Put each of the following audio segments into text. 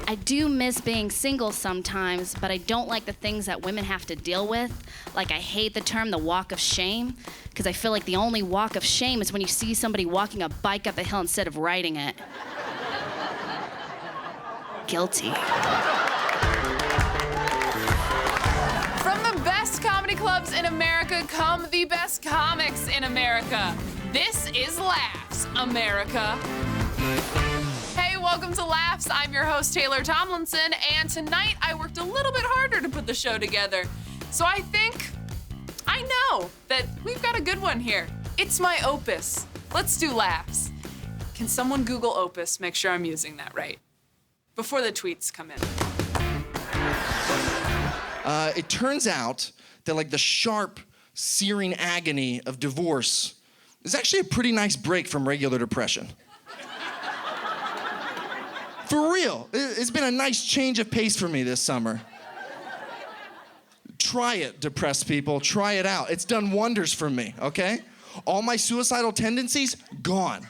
I do miss being single sometimes, but I don't like the things that women have to deal with. Like, I hate the term the walk of shame, because I feel like the only walk of shame is when you see somebody walking a bike up a hill instead of riding it. Guilty. From the best comedy clubs in America come the best comics in America. This is Laughs, America. Hey, welcome to Laughs. I'm your host, Taylor Tomlinson, and tonight I worked a little bit harder to put the show together. So I know that we've got a good one here. It's my opus. Let's do Laughs. Can someone Google opus, make sure I'm using that right, before the tweets come in? It turns out that like the sharp, searing agony of divorce is actually a pretty nice break from regular depression. For real, it's been a nice change of pace for me this summer. Try it, depressed people, try it out. It's done wonders for me, okay? All my suicidal tendencies, gone.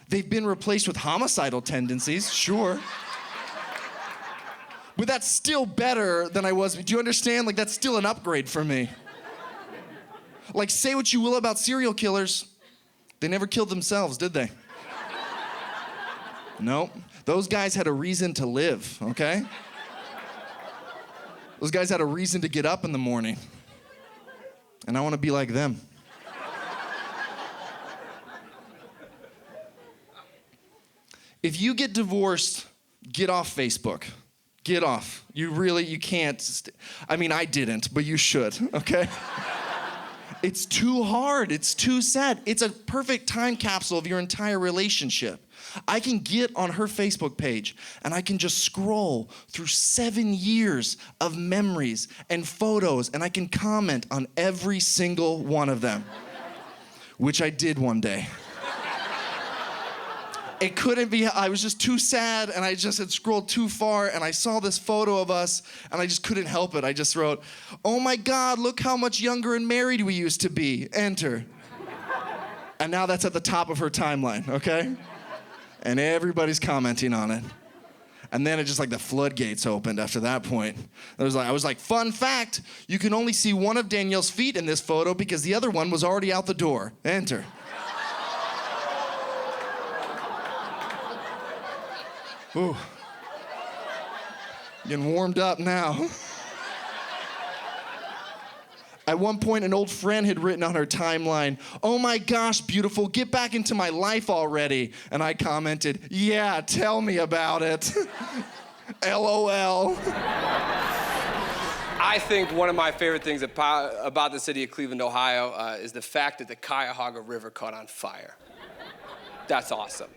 They've been replaced with homicidal tendencies, sure. But that's still better than I was. Do you understand? Like, that's still an upgrade for me. Like, say what you will about serial killers, they never killed themselves, did they? No, those guys had a reason to live, okay? Those guys had a reason to get up in the morning. And I want to be like them. If you get divorced, get off Facebook. Get off. You can't. I mean, I didn't, but you should, okay? It's too hard. It's too sad. It's a perfect time capsule of your entire relationship. I can get on her Facebook page and I can just scroll through 7 years of memories and photos and I can comment on every single one of them, which I did one day. It couldn't be, I was just too sad and I just had scrolled too far and I saw this photo of us and I just couldn't help it. I just wrote, "Oh my God, look how much younger and married we used to be, enter." And now that's at the top of her timeline, okay? And everybody's commenting on it. And then it just like the floodgates opened after that point. I was like, "Fun fact, you can only see one of Danielle's feet in this photo because the other one was already out the door, enter." Ooh, getting warmed up now. At one point, an old friend had written on her timeline, "Oh my gosh, beautiful, get back into my life already." And I commented, "Yeah, tell me about it." LOL. I think one of my favorite things about the city of Cleveland, Ohio, is the fact that the Cuyahoga River caught on fire. That's awesome.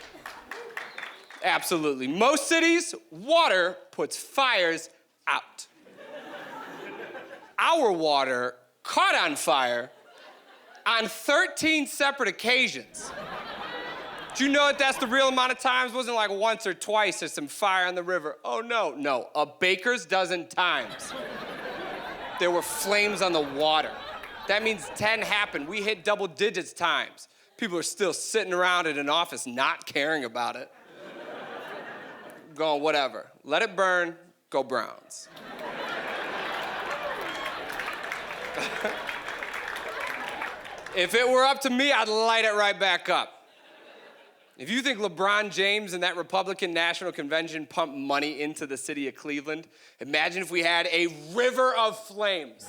Absolutely. Most cities, water puts fires out. Our water caught on fire on 13 separate occasions. Do you know that that's the real amount of times? It wasn't like once or twice there's some fire on the river. Oh, no, a baker's dozen times. There were flames on the water. That means 10 happened. We hit double digits times. People are still sitting around in an office not caring about it. Going, whatever. Let it burn, go Browns. If it were up to me, I'd light it right back up. If you think LeBron James and that Republican National Convention pumped money into the city of Cleveland, imagine if we had a river of flames.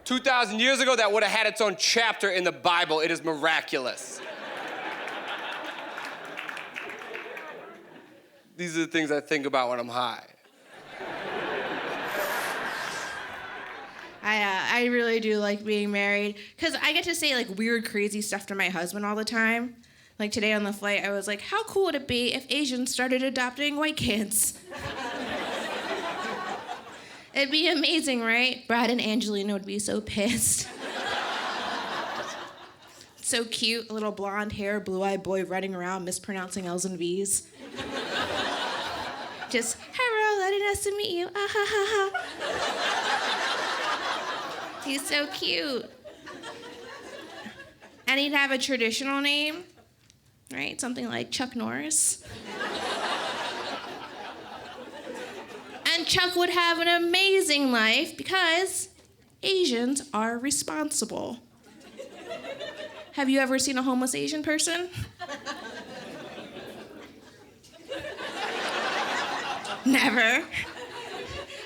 2,000 years ago, that would have had its own chapter in the Bible. It is miraculous. These are the things I think about when I'm high. I really do like being married because I get to say like weird, crazy stuff to my husband all the time. Like today on the flight, I was like, "How cool would it be if Asians started adopting white kids?" It'd be amazing, right? Brad and Angelina would be so pissed. So cute, a little blonde hair, blue-eyed boy running around mispronouncing L's and V's. Just, "Hello, nice to meet you. Ah, ha, ha, ha." He's so cute. And he'd have a traditional name, right? Something like Chuck Norris. And Chuck would have an amazing life because Asians are responsible. Have you ever seen a homeless Asian person? Never.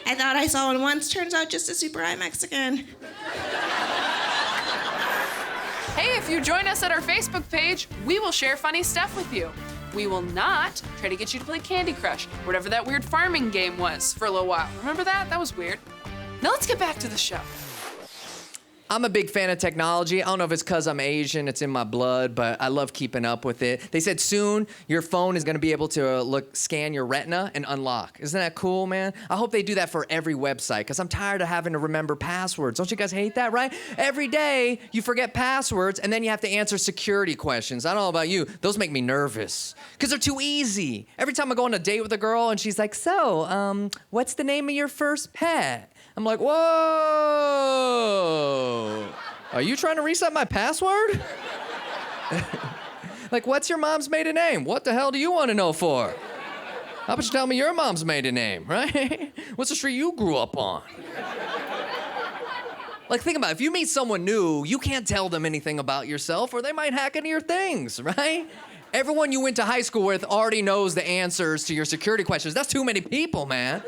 I thought I saw one once. Turns out just a super eye Mexican. Hey, if you join us at our Facebook page, we will share funny stuff with you. We will not try to get you to play Candy Crush, whatever that weird farming game was for a little while. Remember that? That was weird. Now let's get back to the show. I'm a big fan of technology. I don't know if it's because I'm Asian, it's in my blood, but I love keeping up with it. They said soon your phone is gonna be able to scan your retina and unlock. Isn't that cool, man? I hope they do that for every website, because I'm tired of having to remember passwords. Don't you guys hate that, right? Every day you forget passwords and then you have to answer security questions. I don't know about you, those make me nervous, because they're too easy. Every time I go on a date with a girl and she's like, so, what's the name of your first pet? I'm like, whoa, are you trying to reset my password? Like, what's your mom's maiden name? What the hell do you want to know for? How about you tell me your mom's maiden name, right? What's the street you grew up on? Like, think about it. If you meet someone new, you can't tell them anything about yourself or they might hack into your things, right? Everyone you went to high school with already knows the answers to your security questions. That's too many people, man.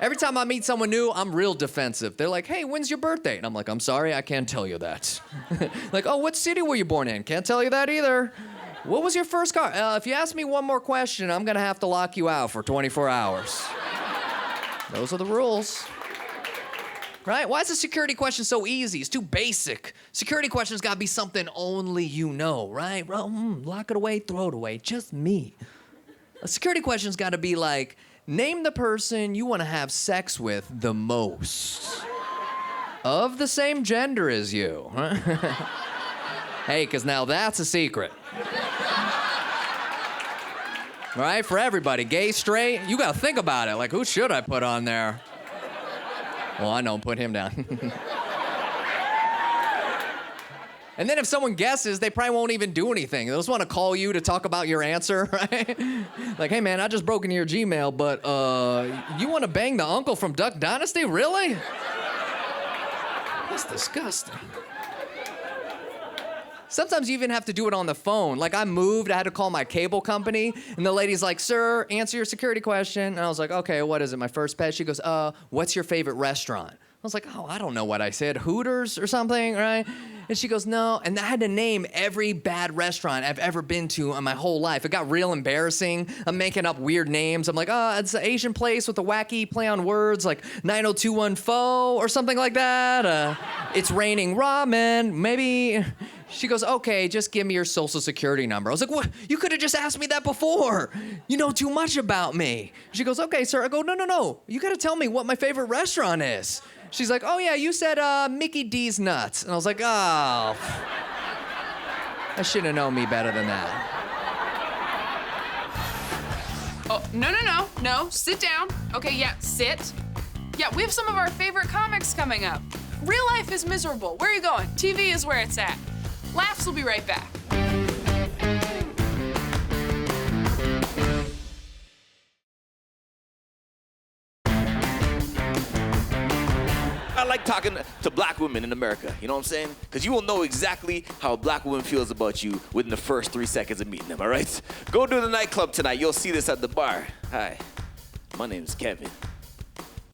Every time I meet someone new, I'm real defensive. They're like, hey, when's your birthday? And I'm like, I'm sorry, I can't tell you that. Like, oh, what city were you born in? Can't tell you that either. What was your first car? If you ask me one more question, I'm gonna have to lock you out for 24 hours. Those are the rules. Right? Why is the security question so easy? It's too basic. Security questions gotta be something only you know, right? Well, lock it away, throw it away, just me. A security question's gotta be like, name the person you want to have sex with the most. Of the same gender as you. Hey, because now that's a secret. Right? For everybody, gay, straight, you got to think about it. Like, who should I put on there? Well, I know, put him down. And then if someone guesses, they probably won't even do anything. They'll just want to call you to talk about your answer, right? Like, hey man, I just broke into your Gmail, but you want to bang the uncle from Duck Dynasty? Really? That's disgusting. Sometimes you even have to do it on the phone. Like, I moved, I had to call my cable company, and the lady's like, sir, answer your security question. And I was like, okay, what is it, my first pet? She goes, what's your favorite restaurant? I was like, oh, I don't know what I said, Hooters or something, right? And she goes, no, and I had to name every bad restaurant I've ever been to in my whole life. It got real embarrassing. I'm making up weird names. I'm like, oh, it's an Asian place with a wacky play on words, like 90210 pho or something like that. It's raining ramen, maybe. She goes, okay, just give me your social security number. I was like, what? You could have just asked me that before. You know too much about me. She goes, okay, sir. I go, no. You gotta tell me what my favorite restaurant is. She's like, oh yeah, you said Mickey D's Nuts. And I was like, oh. I should have known me better than that. Oh, no, sit down. Okay, yeah, sit. Yeah, we have some of our favorite comics coming up. Real life is miserable. Where are you going? TV is where it's at. Laughs will be right back. I like talking to black women in America, you know what I'm saying? Because you will know exactly how a black woman feels about you within the first 3 seconds of meeting them, all right? Go to the nightclub tonight. You'll see this at the bar. Hi, my name's Kevin.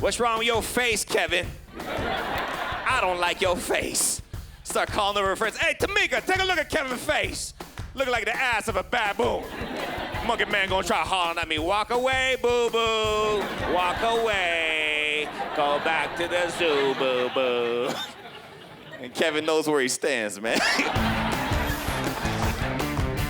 What's wrong with your face, Kevin? I don't like your face. Start calling over her friends. Hey, Tamika, take a look at Kevin's face. Looking like the ass of a baboon. Monkey man gonna try hollering at me. Walk away, boo-boo. Walk away. Go back to the zoo, boo-boo. And Kevin knows where he stands, man.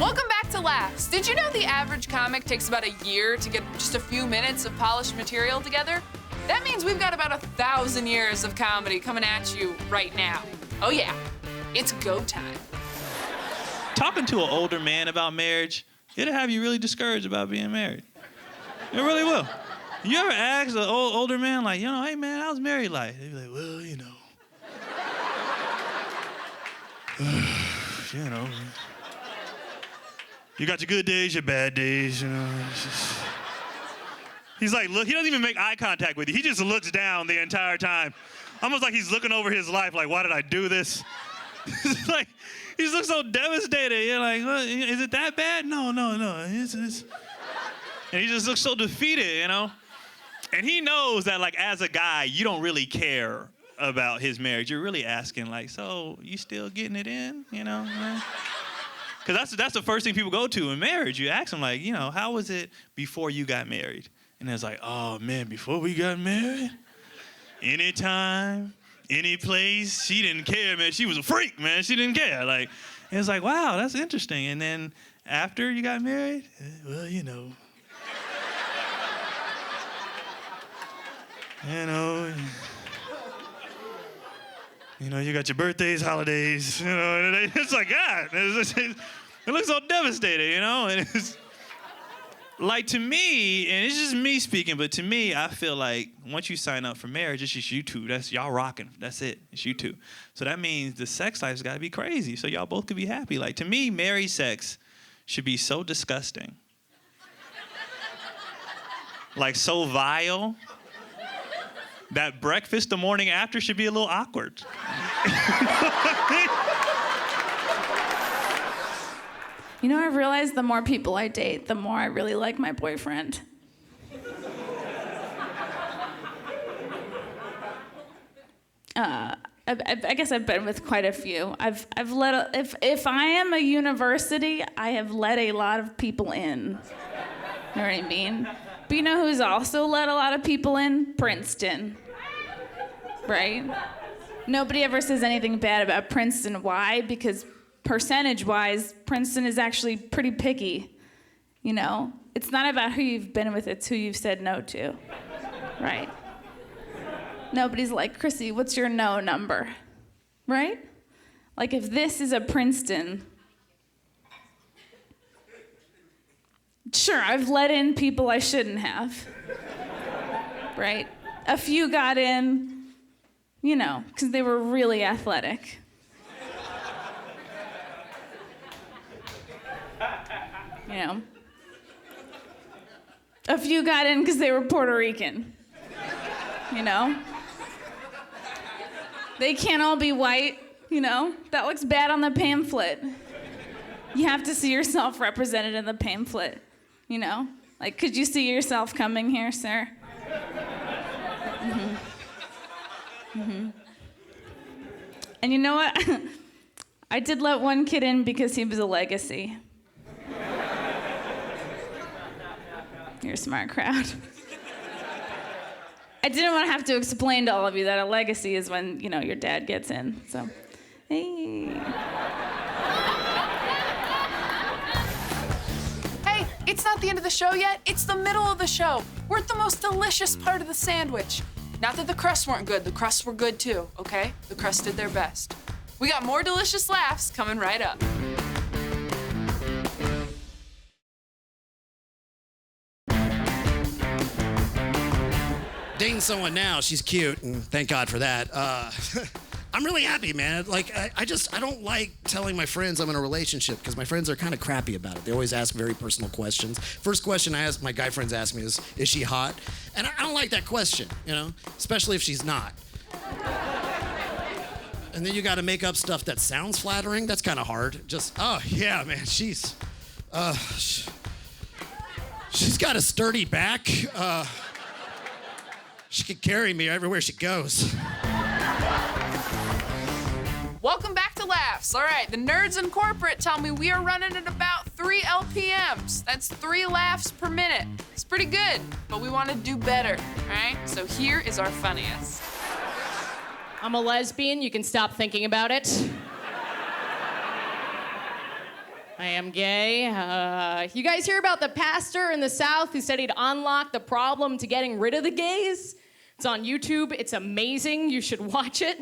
Welcome back to Laughs. Did you know the average comic takes about a year to get just a few minutes of polished material together? That means we've got about 1,000 years of comedy coming at you right now. Oh yeah, it's go time. Talking to an older man about marriage, it'll have you really discouraged about being married. It really will. You ever ask an older man, like, you know, hey man, how's married life? They'd be like, well, you know. You know. You got your good days, your bad days, you know. He's like, look, he doesn't even make eye contact with you. He just looks down the entire time. Almost like he's looking over his life, like, why did I do this? Like, he just looks so devastated. You're like, what, is it that bad? No. It's... And he just looks so defeated, you know? And he knows that, like, as a guy, you don't really care about his marriage. You're really asking, like, so you still getting it in, you know? Because that's the first thing people go to in marriage. You ask them, like, you know, how was it before you got married? And it's like, oh, man, before we got married, anytime, any place, she didn't care, man. She was a freak, man. She didn't care. Like, and it's like, wow, that's interesting. And then after you got married, well, you know. You got your birthdays, holidays, you know, and it's like, God, it looks so devastating, you know? And it's like, to me, and it's just me speaking, but to me, I feel like once you sign up for marriage, it's just you two. That's y'all rocking. That's it. It's you two. So that means the sex life's got to be crazy so y'all both could be happy. Like, to me, married sex should be so disgusting. Like, so vile that breakfast the morning after should be a little awkward. You know, I've realized the more people I date, the more I really like my boyfriend. I guess I've been with quite a few. If I am a university, I have let a lot of people in. You know what I mean? But you know who's also let a lot of people in? Princeton. Right? Nobody ever says anything bad about Princeton. Why? Because percentage-wise, Princeton is actually pretty picky. You know? It's not about who you've been with, it's who you've said no to. Right? Nobody's like, Chrissy, what's your no number? Right? Like, if this is a Princeton, sure, I've let in people I shouldn't have. Right? A few got in, you know, because they were really athletic. You know? A few got in because they were Puerto Rican. You know? They can't all be white, you know? That looks bad on the pamphlet. You have to see yourself represented in the pamphlet, you know? Like, could you see yourself coming here, sir? And you know what? I did let one kid in because he was a legacy. You're a smart crowd. I didn't want to have to explain to all of you that a legacy is when, you know, your dad gets in. So, hey. Hey, it's not the end of the show yet. It's the middle of the show. We're at the most delicious part of the sandwich. Not that the crusts weren't good. The crusts were good too, okay? The crusts did their best. We got more delicious laughs coming right up. Dating someone now, she's cute, and thank God for that. I'm really happy, man. Like, I don't like telling my friends I'm in a relationship because my friends are kind of crappy about it. They always ask very personal questions. First question my guy friends ask me is she hot? And I don't like that question, you know, especially if she's not. And then you got to make up stuff that sounds flattering. That's kind of hard. Just, oh yeah, man, she's got a sturdy back. She can carry me everywhere she goes. Welcome back to Laughs. All right, the nerds in corporate tell me we are running at about 3 LPMs. That's 3 laughs per minute. It's pretty good, but we want to do better, all right? So here is our funniest. I'm a lesbian. You can stop thinking about it. I am gay. You guys hear about the pastor in the South who said he'd unlock the problem to getting rid of the gays? It's on YouTube. It's amazing. You should watch it.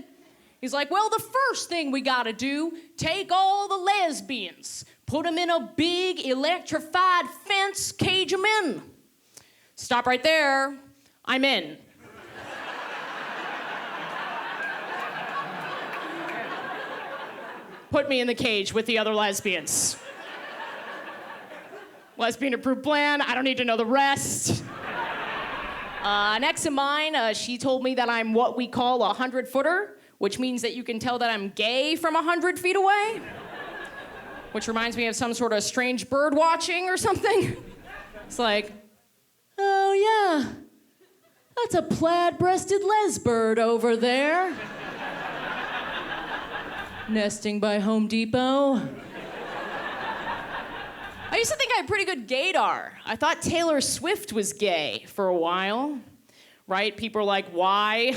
He's like, well, the first thing we gotta do, take all the lesbians, put them in a big electrified fence, cage them in. Stop right there. I'm in. Put me in the cage with the other lesbians. Lesbian approved plan, I don't need to know the rest. An ex of mine, she told me that I'm what we call a 100-footer, which means that you can tell that I'm gay from 100 feet away. Which reminds me of some sort of strange bird watching or something. It's like, oh yeah, that's a plaid-breasted lesbird over there. Nesting by Home Depot. I used to think I had pretty good gaydar. I thought Taylor Swift was gay for a while, right? People were like, why?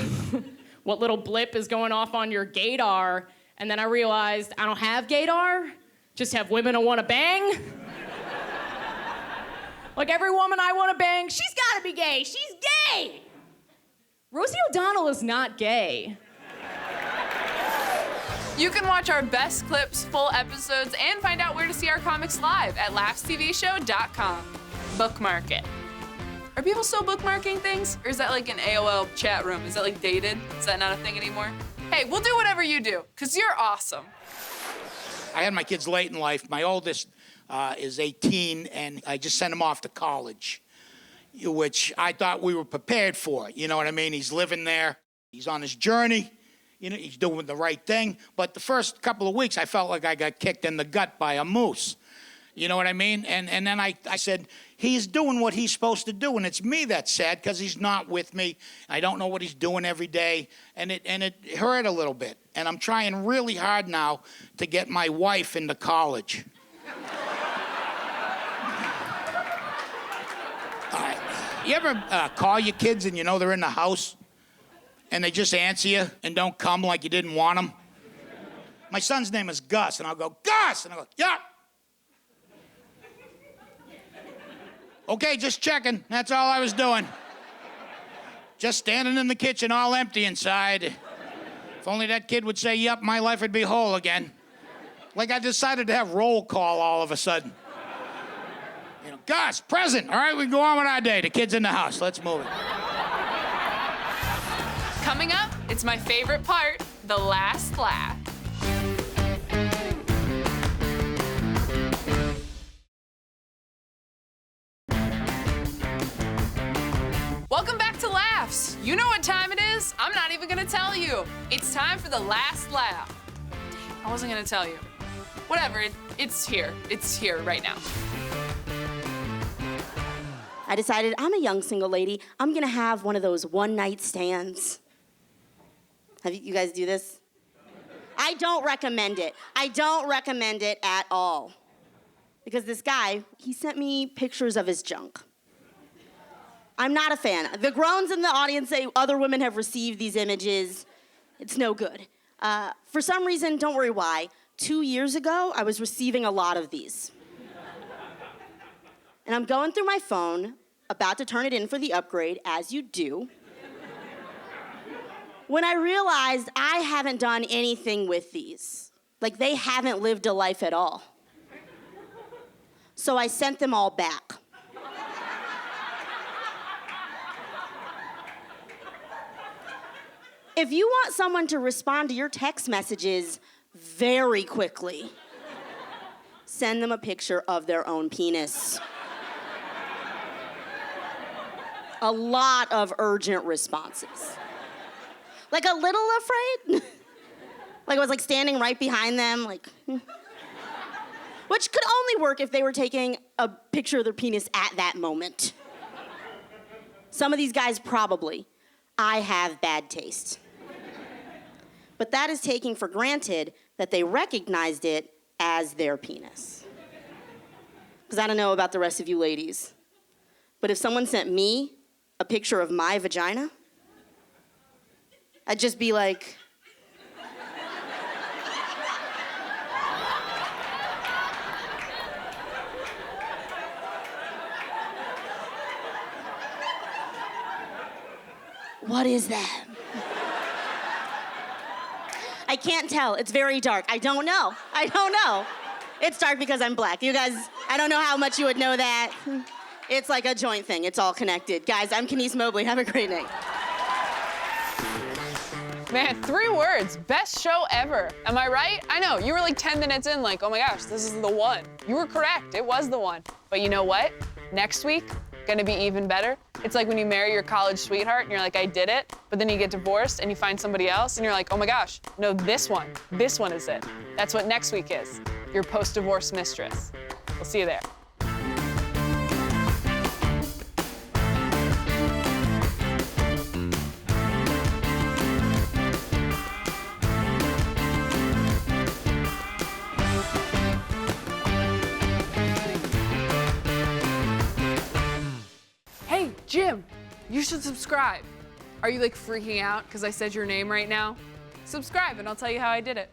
What little blip is going off on your gaydar? And then I realized I don't have gaydar, just have women I want to bang. Like every woman I want to bang, she's got to be gay. She's gay. Rosie O'Donnell is not gay. You can watch our best clips, full episodes, and find out where to see our comics live at laughstvshow.com. Bookmark it. Are people still bookmarking things? Or is that like an AOL chat room? Is that like dated? Is that not a thing anymore? Hey, we'll do whatever you do, because you're awesome. I had my kids late in life. My oldest is 18, and I just sent him off to college, which I thought we were prepared for. You know what I mean? He's living there. He's on his journey. You know, he's doing the right thing. But the first couple of weeks, I felt like I got kicked in the gut by a moose. You know what I mean? And then I said, he's doing what he's supposed to do, and it's me that's sad because he's not with me. I don't know what he's doing every day, and it hurt a little bit. And I'm trying really hard now to get my wife into college. You ever call your kids and you know they're in the house? And they just answer you and don't come like you didn't want them? My son's name is Gus, and I'll go, Gus! And I'll go, yeah. Okay, just checking. That's all I was doing. Just standing in the kitchen all empty inside. If only that kid would say, yep, my life would be whole again. Like I decided to have roll call all of a sudden. You know, Gus, present. All right, we can go on with our day. The kid's in the house. Let's move it. Coming up, it's my favorite part, the last laugh. Welcome back to Laughs. You know what time it is? I'm not even gonna tell you. It's time for the last laugh. I wasn't gonna tell you. Whatever, it's here. It's here right now. I decided I'm a young single lady. I'm gonna have one of those one-night stands. Have you guys do this? I don't recommend it. I don't recommend it at all. Because this guy, he sent me pictures of his junk. I'm not a fan. The groans in the audience say other women have received these images. It's no good. For some reason, don't worry why, 2 years ago, I was receiving a lot of these. And I'm going through my phone, about to turn it in for the upgrade, as you do, when I realized I haven't done anything with these. Like, they haven't lived a life at all. So I sent them all back. If you want someone to respond to your text messages very quickly, send them a picture of their own penis. A lot of urgent responses. Like a little afraid. Like I was like standing right behind them, like. Which could only work if they were taking a picture of their penis at that moment. Some of these guys probably. I have bad taste. But that is taking for granted that they recognized it as their penis. Because I don't know about the rest of you ladies, but if someone sent me a picture of my vagina, I'd just be like, what is that? I can't tell. It's very dark. I don't know. I don't know. It's dark because I'm black. You guys, I don't know how much you would know that. It's like a joint thing. It's all connected. Guys, I'm Kenise Mobley. Have a great night. Man, 3 words. Best show ever. Am I right? I know. You were like 10 minutes in, like, oh my gosh, this is the one. You were correct. It was the one. But you know what? Next week, gonna be even better. It's like when you marry your college sweetheart and you're like, I did it, but then you get divorced and you find somebody else and you're like, oh my gosh, no, this one is it. That's what next week is, your post-divorce mistress. We'll see you there. Hey, Jim, you should subscribe. Are you like freaking out because I said your name right now? Subscribe and I'll tell you how I did it.